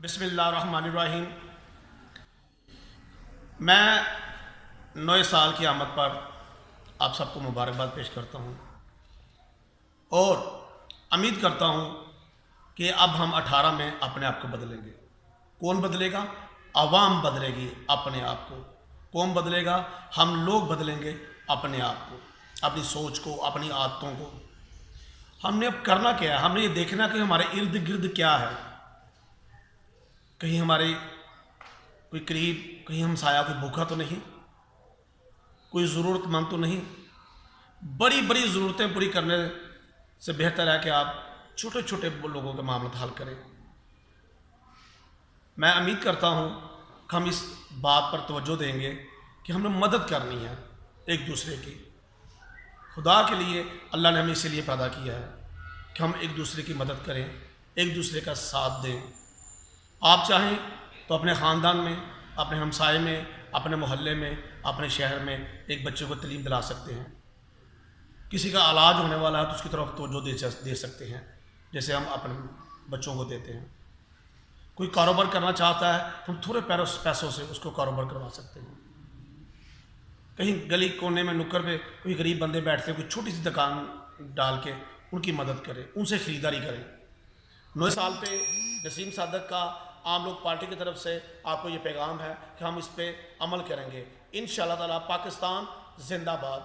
बिस्मिल्लाहिर्रहमानिर्रहीम। मैं नए साल की आमद पर आप सबको मुबारकबाद पेश करता हूँ और उम्मीद करता हूँ कि अब हम 18 में अपने आप को बदलेंगे। कौन बदलेगा? आवाम बदलेगी अपने आप को। कौन बदलेगा? हम लोग बदलेंगे अपने आप को, अपनी सोच को, अपनी आदतों को। हमने अब करना क्या है? हमने ये देखना कि हमारे इर्द गिर्द क्या है। कहीं हमारे कोई करीब, कहीं हमसाया कोई भूखा तो नहीं, कोई ज़रूरतमंद तो नहीं। बड़ी बड़ी ज़रूरतें पूरी करने से बेहतर है कि आप छोटे छोटे लोगों के मामले हल करें। मैं उम्मीद करता हूँ कि हम इस बात पर तवज्जो देंगे कि हमें मदद करनी है एक दूसरे की। खुदा के लिए अल्लाह ने हमें इसीलिए पैदा किया है कि हम एक दूसरे की मदद करें, एक दूसरे का साथ दें। आप चाहें तो अपने ख़ानदान में, अपने हमसाए में, अपने मोहल्ले में, अपने शहर में एक बच्चे को तालीम दिला सकते हैं। किसी का इलाज होने वाला है तो उसकी तरफ तवज्जो दे सकते हैं, जैसे हम अपने बच्चों को देते हैं। कोई कारोबार करना चाहता है तो हम थोड़े पैसों से उसको कारोबार करवा सकते हैं। कहीं गली कोने में नुक्कड़ पे कोई गरीब बंदे बैठते हैं, कोई छोटी सी दुकान डाल के उनकी मदद करें, उनसे ख़रीदारी करें। नए साल पे नसीम सादक का आम लोग पार्टी की तरफ से आपको ये पैगाम है कि हम इस पे अमल करेंगे। इंशाअल्लाह ताला। पाकिस्तान जिंदाबाद।